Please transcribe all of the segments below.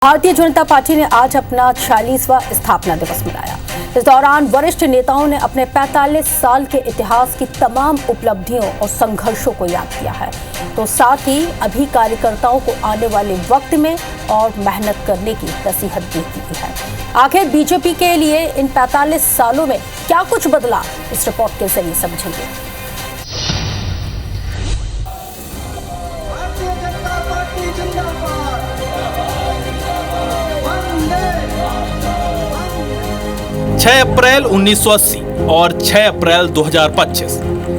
Bharatiya Janata party ने आज अपना 46वां स्थापना दिवस मनाया। इस दौरान वरिष्ठ नेताओं ने अपने 45 साल के इतिहास की तमाम उपलब्धियों और संघर्षों को याद किया है, तो साथ ही अभी कार्यकर्ताओं को आने वाले वक्त में और मेहनत करने की नसीहत भी दी है। आखिर बीजेपी के लिए इन 45 सालों में क्या कुछ बदला, इस रिपोर्ट के जरिए समझेंगे। 6 अप्रैल 1980 और 6 अप्रैल 2025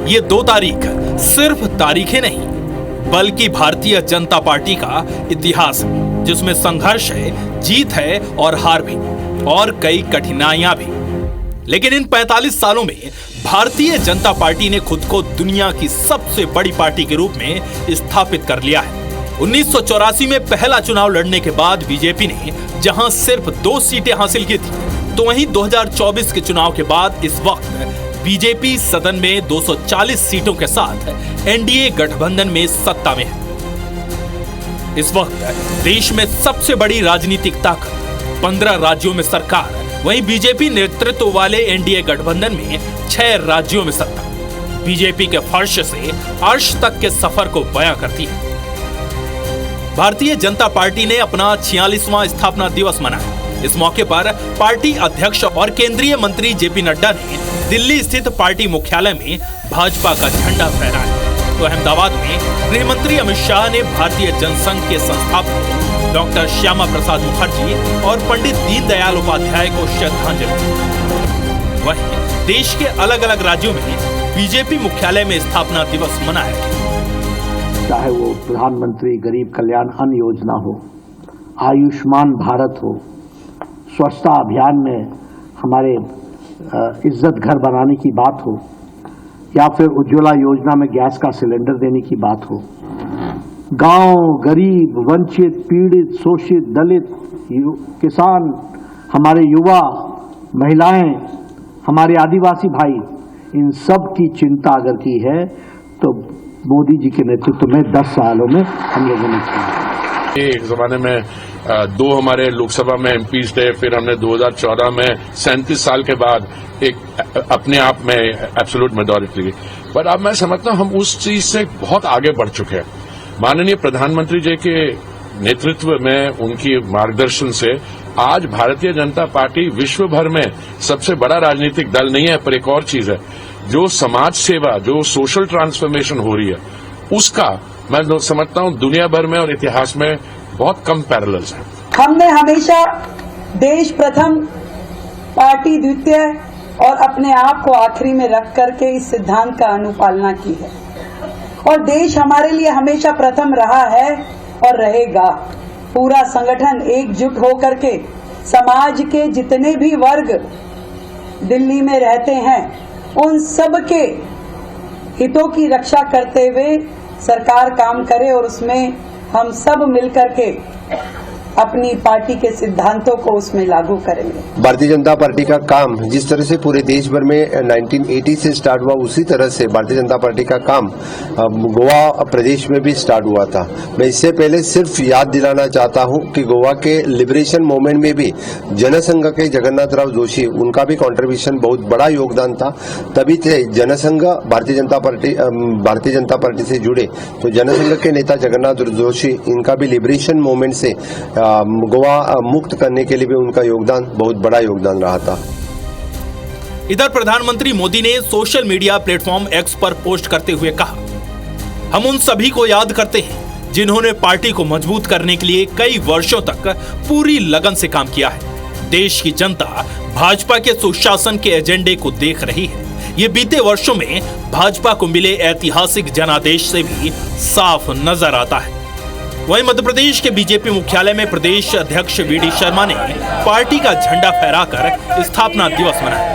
ये 2 तारीख सिर्फ तारीखें नहीं बल्कि भारतीय जनता पार्टी का इतिहास है, जिसमें संघर्ष है, जीत है और हार भी, और कई कठिनाइयां भी। लेकिन इन 45 सालों में भारतीय जनता पार्टी ने खुद को दुनिया की सबसे बड़ी पार्टी के रूप में स्थापित कर लिया है। 1984 में पहला चुनाव लड़ने के बाद बीजेपी ने जहां सिर्फ 2 सीटें हासिल की थी, तो वहीं 2024 के चुनाव के बाद इस वक्त बीजेपी सदन में 240 सीटों के साथ एनडीए गठबंधन में सत्ता में है। इस वक्त देश में सबसे बड़ी राजनीतिक ताकत 15 राज्यों में सरकार, वहीं बीजेपी नेतृत्व वाले एनडीए गठबंधन में 6 राज्यों में सत्ता बीजेपी के फर्श से अर्श तक के सफर को बयां करती है। भारतीय जनता पार्टी ने अपना 46वां स्थापना दिवस मनाया। इस मौके पर पार्टी अध्यक्ष और केंद्रीय मंत्री जेपी नड्डा ने दिल्ली स्थित पार्टी मुख्यालय में भाजपा का झंडा फहराया, तो अहमदाबाद में गृह मंत्री अमित शाह ने भारतीय जनसंघ के संस्थापक डॉक्टर श्यामा प्रसाद मुखर्जी और पंडित दीनदयाल उपाध्याय को श्रद्धांजलि दी। वहीं देश के अलग अलग राज्यों में बीजेपी मुख्यालय में स्थापना दिवस मनाया गया। चाहे वो प्रधानमंत्री गरीब कल्याण अन्न योजना हो, आयुष्मान भारत हो, स्वच्छता अभियान में हमारे इज्जत घर बनाने की बात हो, या फिर उज्ज्वला योजना में गैस का सिलेंडर देने की बात हो, गांव, गरीब, वंचित, पीड़ित, शोषित, दलित, किसान, हमारे युवा, महिलाएं, हमारे आदिवासी भाई, इन सब की चिंता अगर की है तो मोदी जी के नेतृत्व में 10 सालों में हम लोगों ने किया। एक जमाने में 2 हमारे लोकसभा में एमपीज थे, फिर हमने 2014 में 37 साल के बाद एक अपने आप में एब्सोल्यूट मेजॉरिटी ली। पर अब मैं समझता हूं हम उस चीज से बहुत आगे बढ़ चुके हैं। माननीय प्रधानमंत्री जी के नेतृत्व में, उनकी मार्गदर्शन से आज भारतीय जनता पार्टी विश्व भर में सबसे बड़ा राजनीतिक दल नहीं है, पर एक और चीज है, जो समाज सेवा, जो सोशल ट्रांसफॉर्मेशन हो रही है, उसका मैं समझता हूं दुनिया भर में और इतिहास में बहुत कम पैरेलल्स हैं। हमने हमेशा देश प्रथम, पार्टी द्वितीय और अपने आप को आखिरी में रख करके इस सिद्धांत का अनुपालना की है, और देश हमारे लिए हमेशा प्रथम रहा है और रहेगा। पूरा संगठन एकजुट होकर के समाज के जितने भी वर्ग दिल्ली में रहते हैं, उन सब के हितों की रक्षा करते हुए सरकार काम करे, और उसमें हम सब मिलकर के अपनी पार्टी के सिद्धांतों को उसमें लागू करेंगे। भारतीय जनता पार्टी का काम जिस तरह से पूरे देश भर में 1980 से स्टार्ट हुआ, उसी तरह से भारतीय जनता पार्टी का काम गोवा प्रदेश में भी स्टार्ट हुआ था। मैं इससे पहले सिर्फ याद दिलाना चाहता हूं कि गोवा के लिबरेशन मूवमेंट में भी जनसंघ के जगन्नाथ राव जोशी, उनका भी कंट्रीब्यूशन बहुत बड़ा योगदान था। तभी थे जनसंघ भारतीय जनता पार्टी से जुड़े, तो जनसंघ के नेता जगन्नाथ जोशी, इनका भी लिबरेशन मूवमेंट से गोवा मुक्त करने के लिए भी उनका योगदान बहुत बड़ा योगदान रहा था। इधर प्रधानमंत्री मोदी ने सोशल मीडिया प्लेटफॉर्म एक्स पर पोस्ट करते हुए कहा, हम उन सभी को याद करते हैं जिन्होंने पार्टी को मजबूत करने के लिए कई वर्षों तक पूरी लगन से काम किया है। देश की जनता भाजपा के सुशासन के एजेंडे को देख रही है। ये बीते वर्षों में भाजपा को मिले ऐतिहासिक जनादेश से भी साफ नजर आता है। वहीं मध्य प्रदेश के बीजेपी मुख्यालय में प्रदेश अध्यक्ष वीडी शर्मा ने पार्टी का झंडा फहराकर स्थापना दिवस मनाया।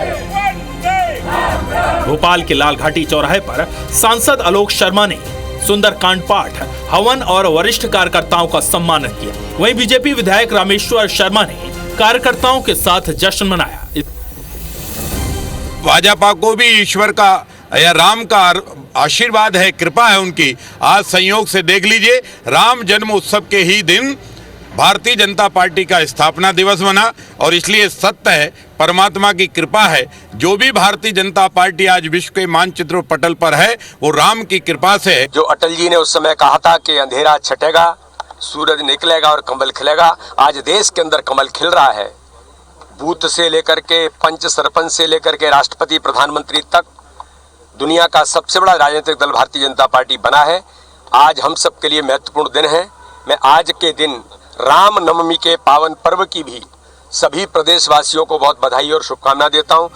भोपाल के लाल घाटी चौराहे पर सांसद आलोक शर्मा ने सुंदरकांड पाठ, हवन और वरिष्ठ कार्यकर्ताओं का सम्मान किया। वहीं बीजेपी विधायक रामेश्वर शर्मा ने कार्यकर्ताओं के साथ जश्न मनाया। भाजपा को भी ईश्वर का या राम का आशीर्वाद है, कृपा है उनकी। आज संयोग से देख लीजिए, राम जन्म उत्सव के ही दिन भारतीय जनता पार्टी का स्थापना दिवस बना और इसलिए सत्य है, परमात्मा की कृपा है, जो भी भारतीय जनता पार्टी आज विश्व के मानचित्र पटल पर है वो राम की कृपा से है। जो अटल जी ने उस समय कहा था कि अंधेरा छटेगा, सूरज निकलेगा और कमल खिलेगा, आज देश के अंदर कमल खिल रहा है। बूथ से लेकर के पंच सरपंच से लेकर के राष्ट्रपति प्रधानमंत्री तक दुनिया का सबसे बड़ा राजनीतिक दल भारतीय जनता पार्टी बना है। आज हम सब के लिए महत्वपूर्ण दिन है। मैं आज के दिन राम नवमी के पावन पर्व की भी सभी प्रदेशवासियों को बहुत बधाई और शुभकामना देता हूं।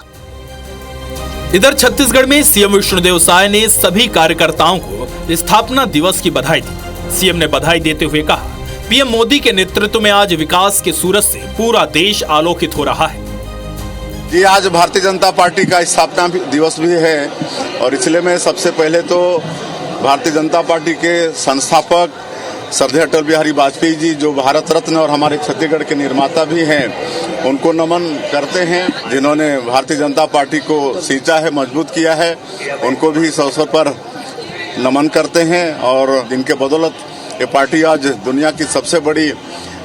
इधर छत्तीसगढ़ में सीएम विष्णुदेव साय ने सभी कार्यकर्ताओं को स्थापना दिवस की बधाई दी। सीएम ने बधाई देते हुए कहा, पीएम मोदी के नेतृत्व में आज विकास के सूरज से पूरा देश आलोकित हो रहा है। जी, आज भारतीय जनता पार्टी का स्थापना दिवस भी है और इसलिए मैं सबसे पहले तो भारतीय जनता पार्टी के संस्थापक श्रद्धेय अटल बिहारी वाजपेयी जी, जो भारत रत्न और हमारे छत्तीसगढ़ के निर्माता भी हैं, उनको नमन करते हैं। जिन्होंने भारतीय जनता पार्टी को सींचा है, मजबूत किया है, उनको भी इस अवसर पर नमन करते हैं और जिनके बदौलत ये पार्टी आज दुनिया की सबसे बड़ी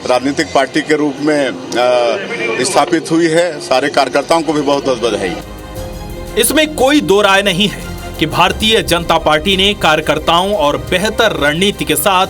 राजनीतिक पार्टी के रूप में स्थापित हुई है। सारे कार्यकर्ताओं को भी बहुत बहुत बधाई। इसमें कोई दो राय नहीं है कि भारतीय जनता पार्टी ने कार्यकर्ताओं और बेहतर रणनीति के साथ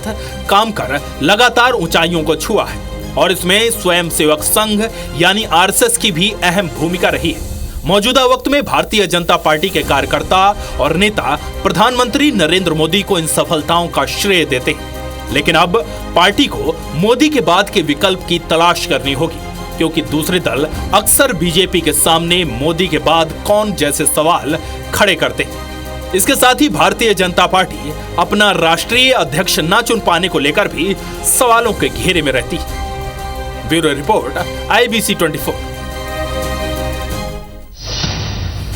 काम कर लगातार ऊंचाइयों को छुआ है और इसमें स्वयंसेवक संघ यानी आरएसएस की भी अहम भूमिका रही है। मौजूदा वक्त में भारतीय जनता पार्टी के कार्यकर्ता और नेता प्रधानमंत्री नरेंद्र मोदी को इन सफलताओं का श्रेय देते हैं, लेकिन अब पार्टी को मोदी के बाद के विकल्प की तलाश करनी होगी, क्योंकि दूसरे दल अक्सर बीजेपी के सामने मोदी के बाद कौन जैसे सवाल खड़े करते हैं। इसके साथ ही भारतीय जनता पार्टी अपना राष्ट्रीय अध्यक्ष न चुन पाने को लेकर भी सवालों के घेरे में रहती है। Bureau report, IBC 24।